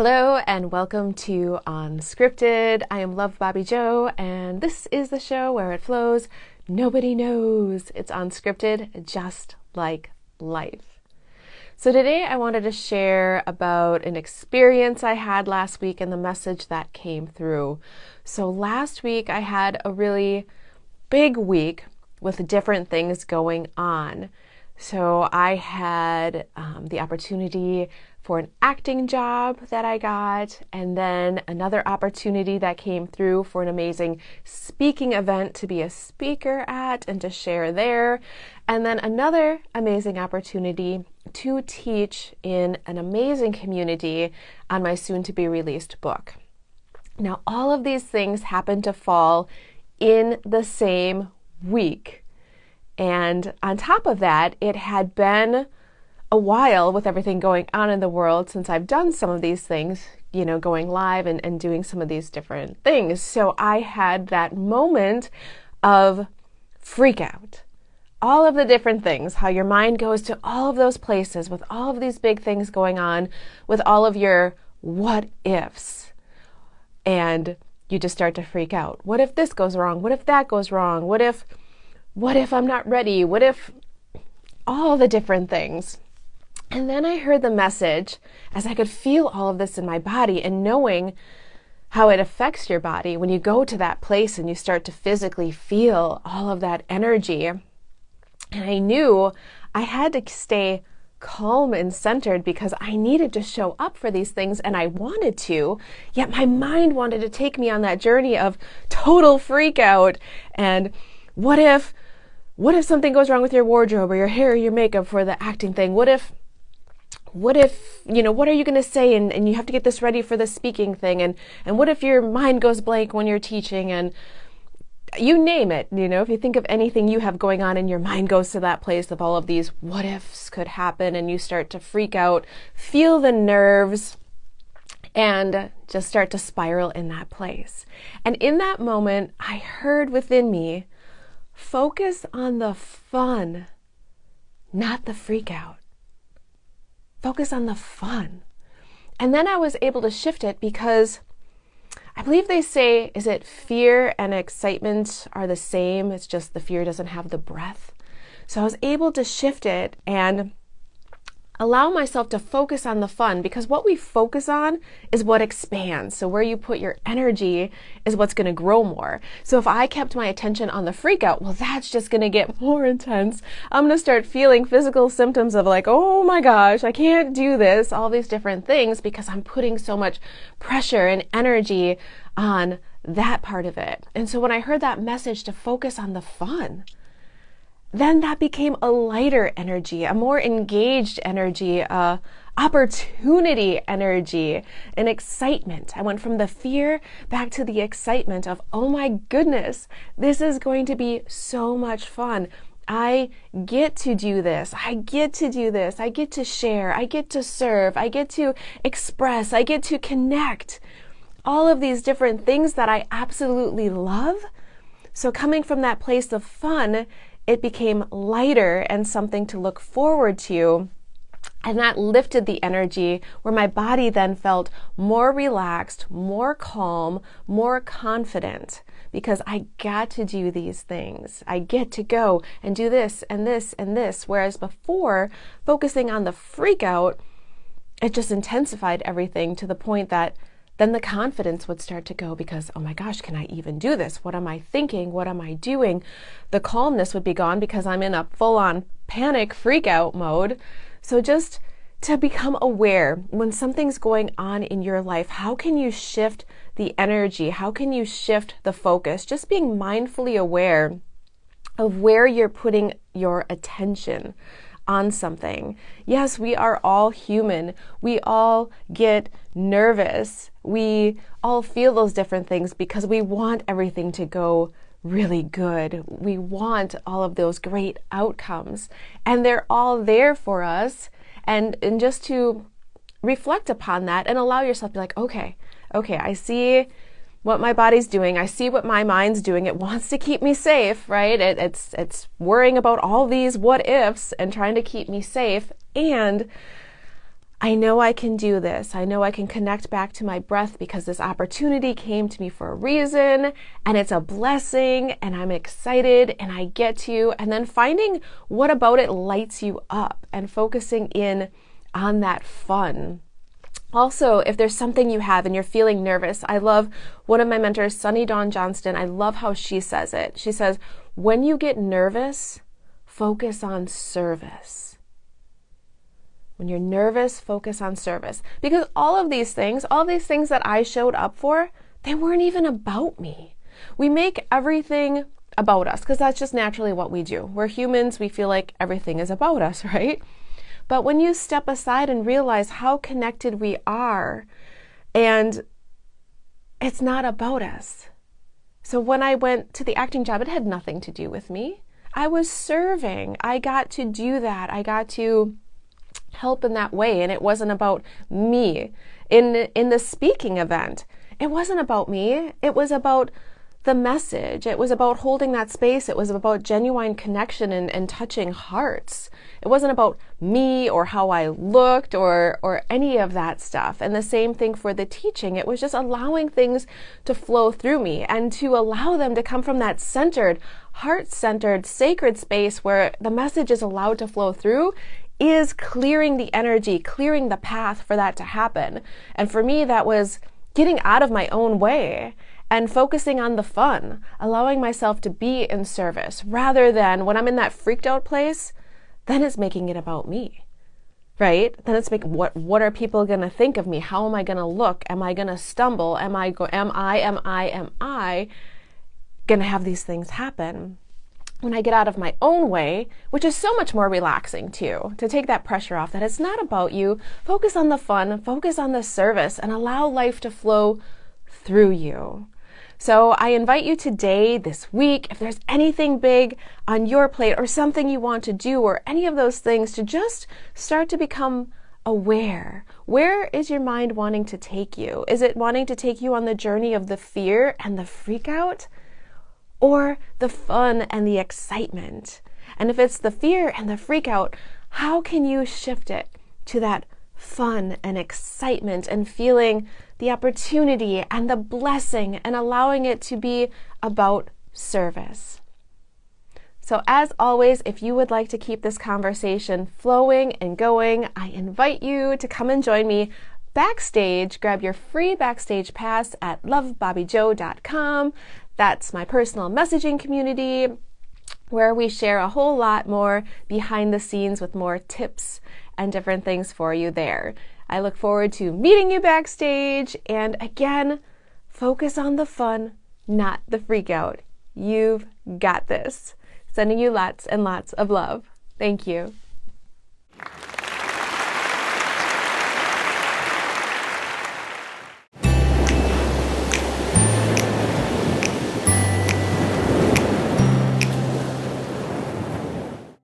Hello and welcome to Unscripted. I am Bobbie Jo, and this is the show where it flows. Nobody knows. It's unscripted, just like life. So today I wanted to share about an experience I had last week and the message that came through. So last week I had a really big week with different things going on. So I had the opportunity for an acting job that I got, and then another opportunity that came through for an amazing speaking event to be a speaker at and to share there, and then another amazing opportunity to teach in an amazing community on my soon-to-be released book. Now, all of these things happened to fall in the same week. And on top of that, it had been a while with everything going on in the world since I've done some of these things, going live and doing some of these different things. So I had that moment of freak out. All of the different things, how your mind goes to all of those places with all of these big things going on, with all of your what ifs. And you just start to freak out. What if this goes wrong? What if that goes wrong? What if I'm not ready? What if all the different things? And then I heard the message as I could feel all of this in my body, and knowing how it affects your body when you go to that place and you start to physically feel all of that energy. And I knew I had to stay calm and centered because I needed to show up for these things, and I wanted to, yet my mind wanted to take me on that journey of total freak out. And what if something goes wrong with your wardrobe or your hair or your makeup for the acting thing? What if, what are you going to say? And you have to get this ready for the speaking thing. And what if your mind goes blank when you're teaching? And you name it, if you think of anything you have going on and your mind goes to that place of all of these what ifs could happen, and you start to freak out, feel the nerves, and just start to spiral in that place. And in that moment, I heard within me, focus on the fun, not the freak out. Focus on the fun. And then I was able to shift it because I believe they say, is it fear and excitement are the same? It's just the fear doesn't have the breath. So I was able to shift it and allow myself to focus on the fun, because what we focus on is what expands. So where you put your energy is what's going to grow more. So if I kept my attention on the freak out, well, that's just going to get more intense. I'm going to start feeling physical symptoms of like, oh my gosh, I can't do this, all these different things, because I'm putting so much pressure and energy on that part of it. And so when I heard that message to focus on the fun, then that became a lighter energy, a more engaged energy, opportunity energy, an excitement. I went from the fear back to the excitement of, oh my goodness, this is going to be so much fun. I get to do this. I get to do this. I get to share. I get to serve. I get to express. I get to connect. All of these different things that I absolutely love. So coming from that place of fun, it became lighter and something to look forward to. And that lifted the energy, where my body then felt more relaxed, more calm, more confident, because I got to do these things. I get to go and do this and this and this. Whereas before, focusing on the freak out, it just intensified everything to the point that then the confidence would start to go, because, oh my gosh, can I even do this? What am I thinking? What am I doing? The calmness would be gone because I'm in a full-on panic freak out mode. So just to become aware when something's going on in your life, how can you shift the energy? How can you shift the focus? Just being mindfully aware of where you're putting your attention on something. Yes, we are all human. We all get nervous. We all feel those different things because we want everything to go really good. We want all of those great outcomes, and they're all there for us. And just to reflect upon that and allow yourself to be like, okay, I see what my body's doing. I see what my mind's doing. It wants to keep me safe, right? It's worrying about all these what ifs and trying to keep me safe. And I know I can do this. I know I can connect back to my breath because this opportunity came to me for a reason, and it's a blessing, and I'm excited, and I get to, and then finding what about it lights you up and focusing in on that fun. Also, if there's something you have and you're feeling nervous, I love one of my mentors, Sunny Dawn Johnston. I love how she says it. She says, when you get nervous, focus on service. When you're nervous, focus on service. Because all of these things that I showed up for, they weren't even about me. We make everything about us because that's just naturally what we do. We're humans. We feel like everything is about us, right? But when you step aside and realize how connected we are, and it's not about us. So when I went to the acting job, it had nothing to do with me. I was serving. I got to do that. I got to help in that way, and it wasn't about me. In the speaking event, it wasn't about me. It was about the message. It was about holding that space. It was about genuine connection and touching hearts. It wasn't about me or how I looked or any of that stuff. And the same thing for the teaching. It was just allowing things to flow through me and to allow them to come from that centered, heart-centered, sacred space where the message is allowed to flow through, is clearing the energy, clearing the path for that to happen. And for me, that was getting out of my own way and focusing on the fun, allowing myself to be in service, rather than when I'm in that freaked out place, then it's making it about me, right? Then it's making, what are people gonna think of me? How am I gonna look? Am I gonna stumble? Am I gonna have these things happen? When I get out of my own way, which is so much more relaxing too, to take that pressure off, that it's not about you, focus on the fun, focus on the service, and allow life to flow through you. So I invite you today, this week, if there's anything big on your plate or something you want to do or any of those things, to just start to become aware. Where is your mind wanting to take you? Is it wanting to take you on the journey of the fear and the freak out? Or the fun and the excitement? And if it's the fear and the freak out, how can you shift it to that fun and excitement and feeling the opportunity and the blessing and allowing it to be about service? So as always, if you would like to keep this conversation flowing and going, I invite you to come and join me backstage. Grab your free backstage pass at lovebobbiejo.com. That's my personal messaging community where we share a whole lot more behind the scenes with more tips and different things for you there. I look forward to meeting you backstage, and again, focus on the fun, not the freak out. You've got this. Sending you lots and lots of love. Thank you.